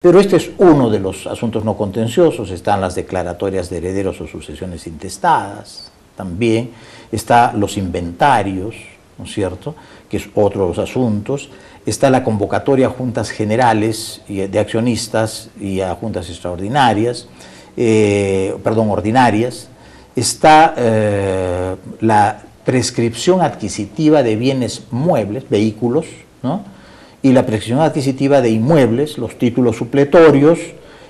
Pero este es uno de los asuntos no contenciosos. Están las declaratorias de herederos o sucesiones intestadas, también están los inventarios, ¿no es cierto?, que es otro de los asuntos. Está la convocatoria a juntas generales de accionistas y a juntas extraordinarias, ordinarias. Está la prescripción adquisitiva de bienes muebles, vehículos, ¿no?, y la prescripción adquisitiva de inmuebles, los títulos supletorios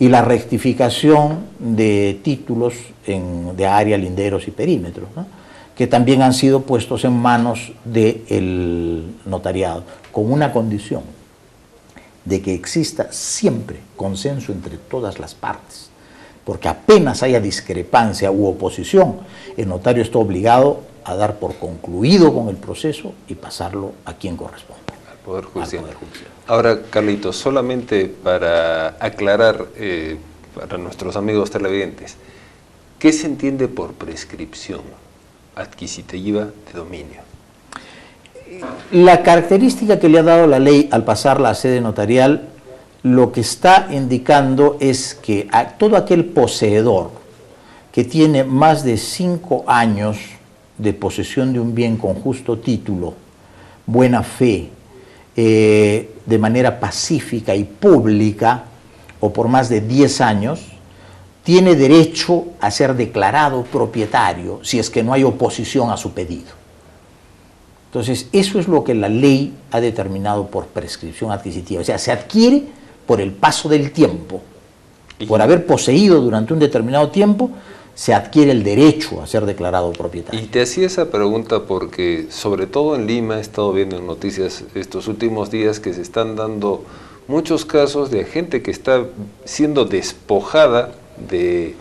y la rectificación de títulos de área, linderos y perímetros, ¿no?, que también han sido puestos en manos del notariado, con una condición de que exista siempre consenso entre todas las partes, porque apenas haya discrepancia u oposición, el notario está obligado a dar por concluido con el proceso y pasarlo a quien corresponde. Poder Judicial. Ahora, Carlitos, solamente para aclarar para nuestros amigos televidentes, ¿qué se entiende por prescripción adquisitiva de dominio? La característica que le ha dado la ley al pasarla a sede notarial, lo que está indicando es que a todo aquel poseedor que tiene más de 5 años de posesión de un bien con justo título, buena fe, de manera pacífica y pública, o por más de 10 años, tiene derecho a ser declarado propietario si es que no hay oposición a su pedido. Entonces, eso es lo que la ley ha determinado por prescripción adquisitiva. O sea, se adquiere por el paso del tiempo. Por haber poseído durante un determinado tiempo, se adquiere el derecho a ser declarado propietario. Y te hacía esa pregunta porque, sobre todo en Lima, he estado viendo en noticias estos últimos días que se están dando muchos casos de gente que está siendo despojada de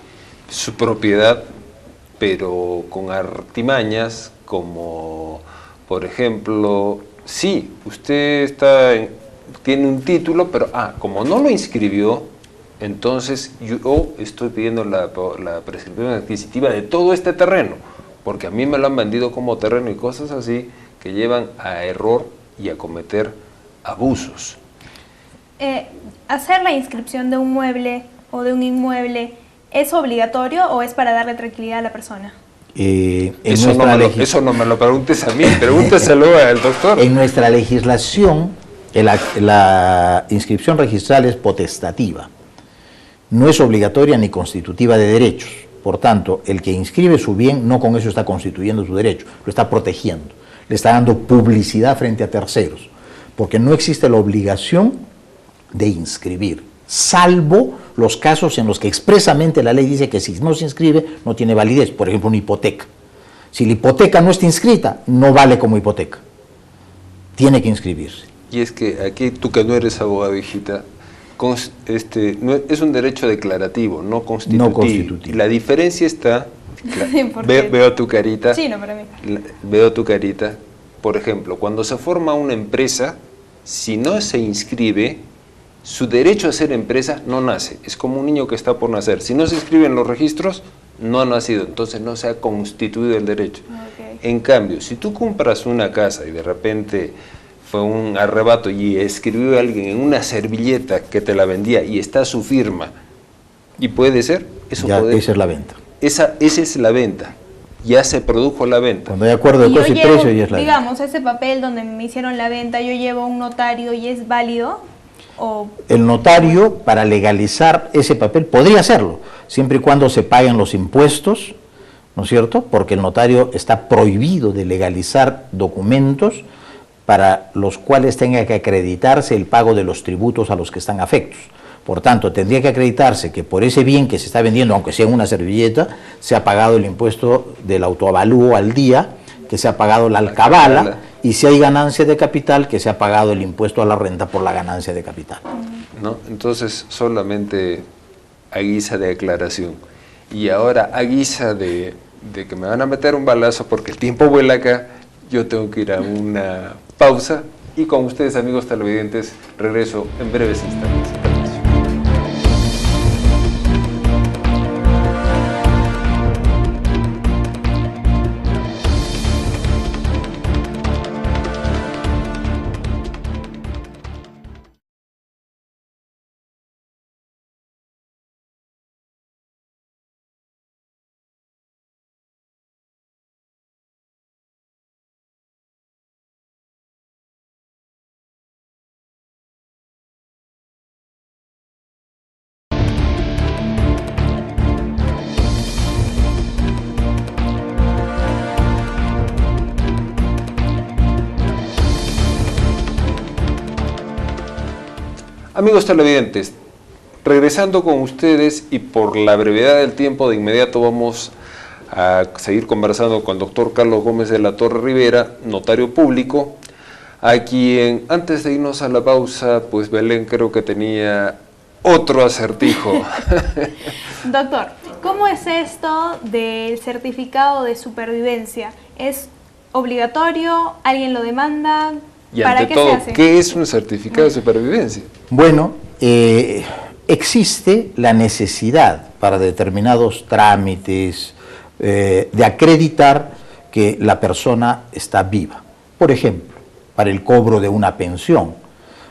su propiedad, pero con artimañas como, por ejemplo, sí, usted tiene un título, pero como no lo inscribió, entonces yo estoy pidiendo la prescripción adquisitiva de todo este terreno, porque a mí me lo han vendido como terreno y cosas así que llevan a error y a cometer abusos. ¿Hacer la inscripción de un mueble o de un inmueble es obligatorio o es para darle tranquilidad a la persona? Eso no me lo preguntes a mí, pregúntaselo al doctor. En nuestra legislación, la inscripción registral es potestativa. No es obligatoria ni constitutiva de derechos. Por tanto, el que inscribe su bien no con eso está constituyendo su derecho, lo está protegiendo, le está dando publicidad frente a terceros, porque no existe la obligación de inscribir, salvo los casos en los que expresamente la ley dice que si no se inscribe no tiene validez. Por ejemplo, una hipoteca. Si la hipoteca no está inscrita, no vale como hipoteca. Tiene que inscribirse. Y es que aquí, tú que no eres abogado, hijita, es un derecho declarativo, no constitutivo. No constitutivo. La diferencia está, veo tu carita, sí, no, para mí. Veo tu carita, por ejemplo, cuando se forma una empresa, si no se inscribe, su derecho a ser empresa no nace, es como un niño que está por nacer, si no se inscribe en los registros, no ha nacido, entonces no se ha constituido el derecho. Okay. En cambio, si tú compras una casa y de repente fue un arrebato y escribió a alguien en una servilleta que te la vendía y está su firma, y puede ser, esa es la venta. Esa es la venta, ya se produjo la venta. Cuando hay acuerdo de costo y precio, ya es la venta. Digamos, ese papel donde me hicieron la venta, yo llevo a un notario y es válido. El notario, para legalizar ese papel, podría hacerlo, siempre y cuando se paguen los impuestos, ¿no es cierto? Porque el notario está prohibido de legalizar documentos para los cuales tenga que acreditarse el pago de los tributos a los que están afectos. Por tanto, tendría que acreditarse que por ese bien que se está vendiendo, aunque sea en una servilleta, se ha pagado el impuesto del autoavalúo al día, que se ha pagado la alcabala, y si hay ganancia de capital, que se ha pagado el impuesto a la renta por la ganancia de capital. ¿No? Entonces, solamente a guisa de aclaración. Y ahora, a guisa de que me van a meter un balazo porque el tiempo vuela acá, yo tengo que ir a una pausa y con ustedes, amigos televidentes, regreso en breves instantes. Amigos televidentes, regresando con ustedes y por la brevedad del tiempo, de inmediato vamos a seguir conversando con el doctor Carlos Gómez de la Torre Rivera, notario público, a quien antes de irnos a la pausa, pues Belén creo que tenía otro acertijo. Doctor, ¿cómo es esto del certificado de supervivencia? ¿Es obligatorio? ¿Alguien lo demanda? Y ¿Para ante qué todo, se hace? ¿qué es un certificado de supervivencia? Bueno, existe la necesidad para determinados trámites de acreditar que la persona está viva. Por ejemplo, para el cobro de una pensión.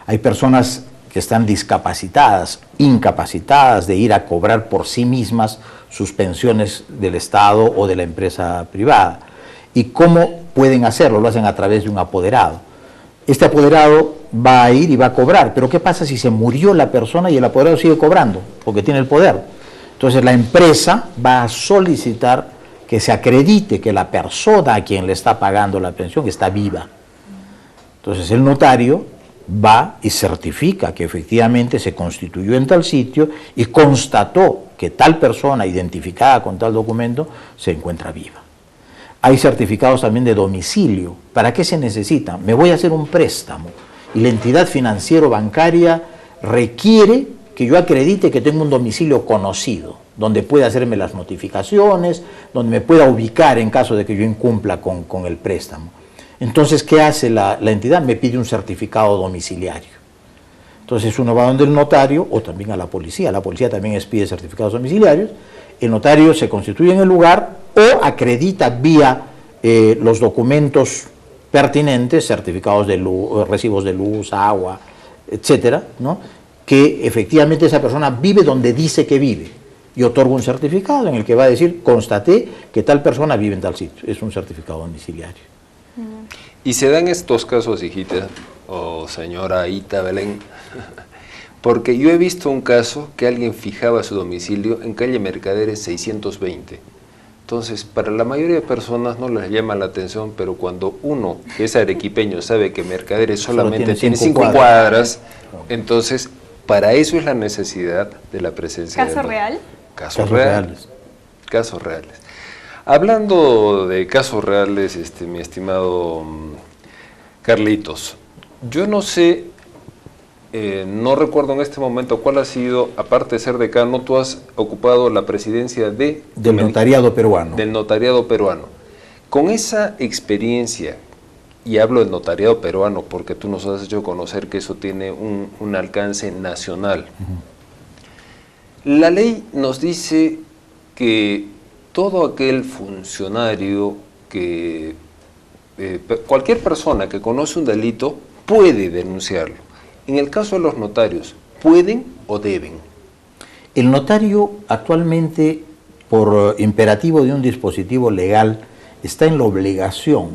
Hay personas que están discapacitadas, incapacitadas de ir a cobrar por sí mismas sus pensiones del Estado o de la empresa privada. ¿Y cómo pueden hacerlo? Lo hacen a través de un apoderado. Este apoderado va a ir y va a cobrar, pero ¿qué pasa si se murió la persona y el apoderado sigue cobrando? Porque tiene el poder. Entonces la empresa va a solicitar que se acredite que la persona a quien le está pagando la pensión está viva. Entonces el notario va y certifica que efectivamente se constituyó en tal sitio y constató que tal persona identificada con tal documento se encuentra viva. Hay certificados también de domicilio. ¿Para qué se necesita? Me voy a hacer un préstamo y la entidad financiero-bancaria requiere que yo acredite que tengo un domicilio conocido, donde pueda hacerme las notificaciones, donde me pueda ubicar en caso de que yo incumpla con el préstamo. Entonces, ¿qué hace la entidad? Me pide un certificado domiciliario. Entonces uno va donde el notario o también a la policía. La policía también pide certificados domiciliarios. El notario se constituye en el lugar o acredita vía los documentos pertinentes, certificados de luz, recibos de luz, agua, etcétera, ¿no? Que efectivamente esa persona vive donde dice que vive. Y otorga un certificado en el que va a decir, constaté que tal persona vive en tal sitio. Es un certificado domiciliario. Y se dan estos casos, hijita, o señora Ita Belén, porque yo he visto un caso que alguien fijaba su domicilio en calle Mercaderes 620. Entonces, para la mayoría de personas no les llama la atención, pero cuando uno que es arequipeño sabe que Mercaderes solamente tiene 5 cuadras, entonces para eso es la necesidad de la presencia ¿Caso real? Casos reales. Casos reales. Hablando de casos reales, mi estimado Carlitos, yo no sé, no recuerdo en este momento cuál ha sido, aparte de ser decano, tú has ocupado la presidencia del notariado peruano. Del notariado peruano. Con esa experiencia, y hablo del notariado peruano porque tú nos has hecho conocer que eso tiene un alcance nacional. La ley nos dice que todo aquel funcionario que, cualquier persona que conoce un delito puede denunciarlo. En el caso de los notarios, ¿pueden o deben? El notario actualmente, por imperativo de un dispositivo legal, está en la obligación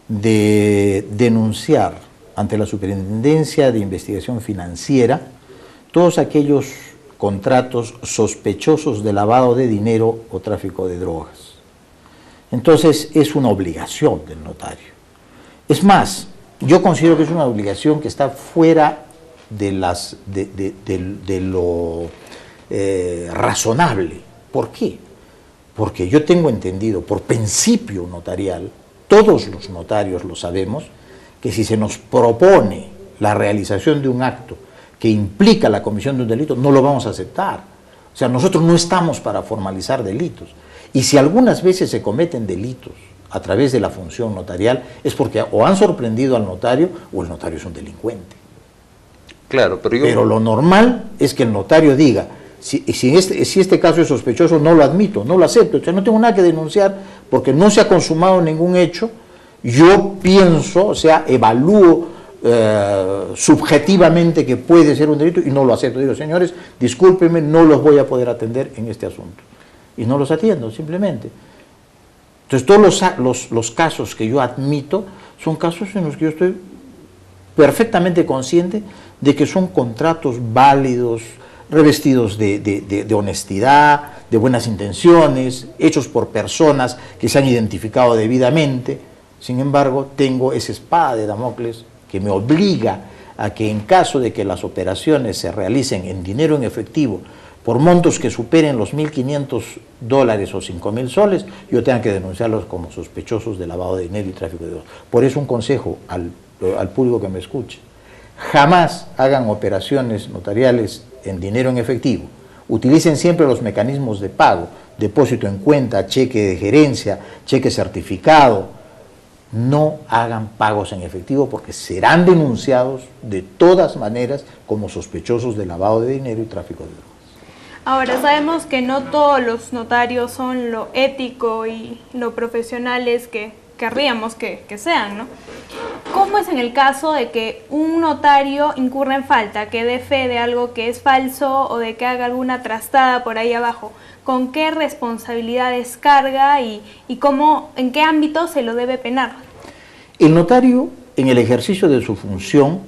de denunciar ante la Superintendencia de Investigación Financiera todos aquellos contratos sospechosos de lavado de dinero o tráfico de drogas. Entonces es una obligación del notario. Es más, yo considero que es una obligación que está fuera de lo razonable. ¿Por qué? Porque yo tengo entendido, por principio notarial, todos los notarios lo sabemos, que si se nos propone la realización de un acto que implica la comisión de un delito, no lo vamos a aceptar. O sea, nosotros no estamos para formalizar delitos. Y si algunas veces se cometen delitos a través de la función notarial, es porque o han sorprendido al notario o el notario es un delincuente. Claro, pero lo normal es que el notario diga, si este caso es sospechoso, no lo admito, no lo acepto, o sea, no tengo nada que denunciar porque no se ha consumado ningún hecho, yo pienso, o sea, evalúo subjetivamente que puede ser un delito y no lo acepto. Digo, señores, discúlpenme, no los voy a poder atender en este asunto. Y no los atiendo, simplemente. Entonces, todos los casos que yo admito son casos en los que yo estoy perfectamente consciente de que son contratos válidos, revestidos de honestidad, de buenas intenciones, hechos por personas que se han identificado debidamente. Sin embargo, tengo esa espada de Damocles que me obliga a que en caso de que las operaciones se realicen en dinero en efectivo por montos que superen los $1.500 o 5.000 soles, yo tenga que denunciarlos como sospechosos de lavado de dinero y tráfico de drogas. Por eso un consejo al público que me escuche: jamás hagan operaciones notariales en dinero en efectivo. Utilicen siempre los mecanismos de pago: depósito en cuenta, cheque de gerencia, cheque certificado. No hagan pagos en efectivo porque serán denunciados de todas maneras como sospechosos de lavado de dinero y tráfico de drogas. Ahora, sabemos que no todos los notarios son lo ético y lo profesionales que querríamos que sean, ¿no? ¿Cómo es en el caso de que un notario incurra en falta, que dé fe de algo que es falso o de que haga alguna trastada por ahí abajo? ¿Con qué responsabilidades carga y cómo, en qué ámbito se lo debe penar? El notario, en el ejercicio de su función,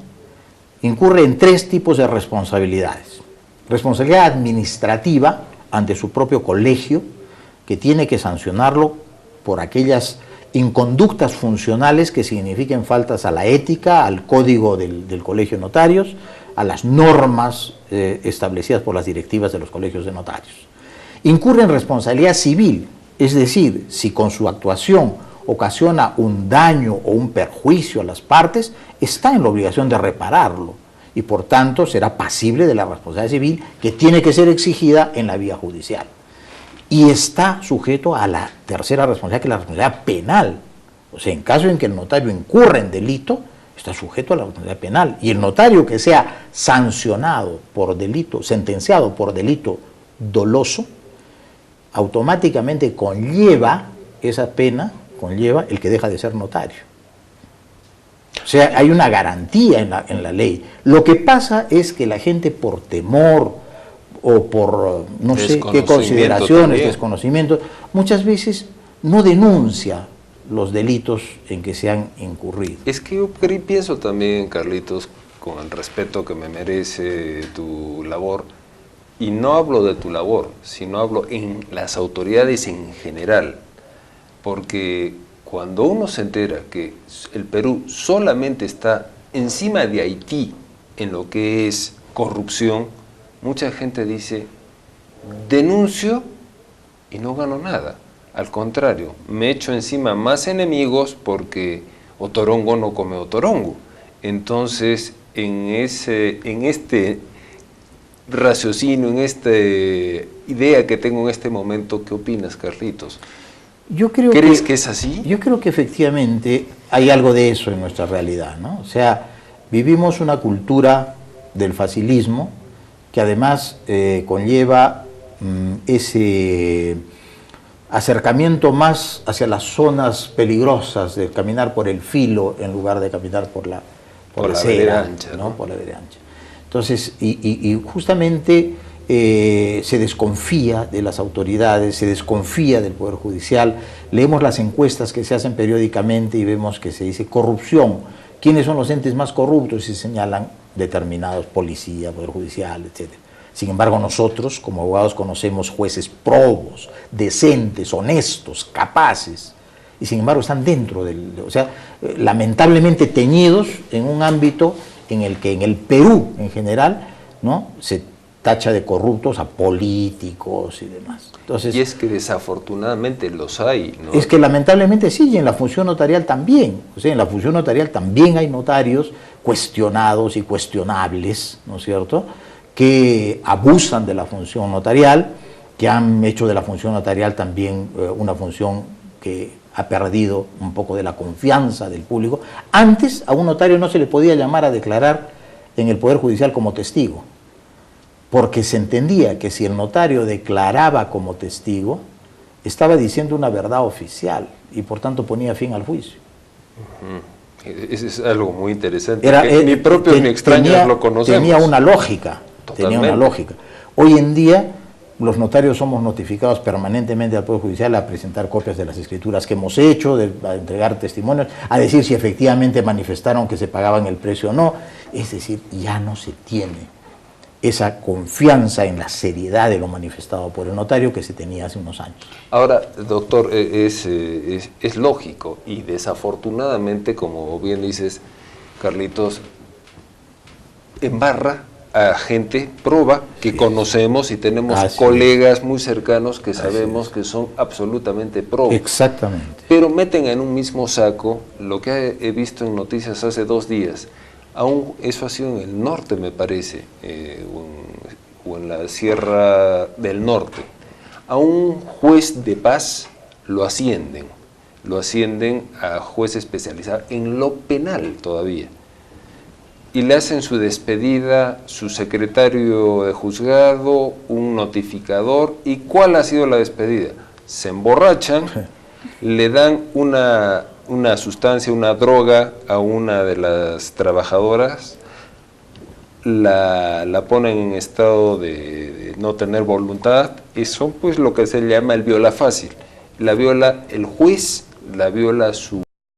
incurre en 3 tipos de responsabilidades. Responsabilidad administrativa ante su propio colegio, que tiene que sancionarlo por aquellas inconductas funcionales que signifiquen faltas a la ética, al código del colegio de notarios, a las normas establecidas por las directivas de los colegios de notarios. Incurre en responsabilidad civil, es decir, si con su actuación ocasiona un daño o un perjuicio a las partes, está en la obligación de repararlo y por tanto será pasible de la responsabilidad civil, que tiene que ser exigida en la vía judicial. Y está sujeto a la tercera responsabilidad, que es la responsabilidad penal. O sea, en caso en que el notario incurra en delito, está sujeto a la responsabilidad penal. Y el notario que sea sancionado por delito, sentenciado por delito doloso, automáticamente conlleva esa pena, conlleva el que deja de ser notario. O sea, hay una garantía en la ley. Lo que pasa es que la gente, por temor o por no sé qué consideraciones, también, desconocimiento, muchas veces no denuncia los delitos en que se han incurrido. Es que yo pienso también, Carlitos, con el respeto que me merece tu labor, y no hablo de tu labor, sino hablo en las autoridades en general, porque cuando uno se entera que el Perú solamente está encima de Haití en lo que es corrupción, mucha gente dice, denuncio y no gano nada. Al contrario, me echo encima más enemigos porque otorongo no come otorongo. Entonces, en este raciocinio, en esta idea que tengo en este momento, ¿qué opinas, Carlitos? ¿Crees que es así? Yo creo que efectivamente hay algo de eso en nuestra realidad, ¿no? O sea, vivimos una cultura del facilismo que además conlleva ese acercamiento más hacia las zonas peligrosas de caminar por el filo en lugar de caminar por la acera, ancha, ¿no? Por la vereda ancha. Entonces, y justamente se desconfía de las autoridades, se desconfía del Poder Judicial. Leemos las encuestas que se hacen periódicamente y vemos que se dice corrupción. ¿Quiénes son los entes más corruptos? Y se señalan determinados: policía, Poder Judicial, etc. Sin embargo, nosotros como abogados conocemos jueces probos, decentes, honestos, capaces, y sin embargo están dentro o sea, lamentablemente teñidos en un ámbito en el que en el Perú en general, ¿no?, se tacha de corruptos a políticos y demás. Entonces, y es que desafortunadamente los hay, ¿no? Es que lamentablemente sí, y en la función notarial también. O sea, en la función notarial también hay notarios cuestionados y cuestionables, ¿no es cierto?, que abusan de la función notarial, que han hecho de la función notarial también una función que ha perdido un poco de la confianza del público. Antes a un notario no se le podía llamar a declarar en el Poder Judicial como testigo, porque se entendía que si el notario declaraba como testigo, estaba diciendo una verdad oficial y por tanto ponía fin al juicio. Eso es algo muy interesante. Ni propios ni extraños lo conocemos. Tenía una lógica. Tenía una lógica. Hoy en día los notarios somos notificados permanentemente al Poder Judicial a presentar copias de las escrituras que hemos hecho, a entregar testimonios, a decir si efectivamente manifestaron que se pagaban el precio o no. Es decir, ya no se tiene esa confianza en la seriedad de lo manifestado por el notario que se tenía hace unos años. Ahora, doctor, es lógico y desafortunadamente, como bien dices, Carlitos, embarra a gente proba que conocemos y tenemos colegas muy cercanos que sabemos que son absolutamente probos. Exactamente. Pero meten en un mismo saco lo que he visto en noticias hace 2 días. Aún eso ha sido en el norte, me parece, o en la Sierra del Norte. A un juez de paz lo ascienden a juez especializado en lo penal todavía. Y le hacen su despedida, su secretario de juzgado, un notificador. ¿Y cuál ha sido la despedida? Se emborrachan, le dan una sustancia, una droga a una de las trabajadoras, la ponen en estado de no tener voluntad. Eso pues lo que se llama el viola fácil. La viola el juez, la viola su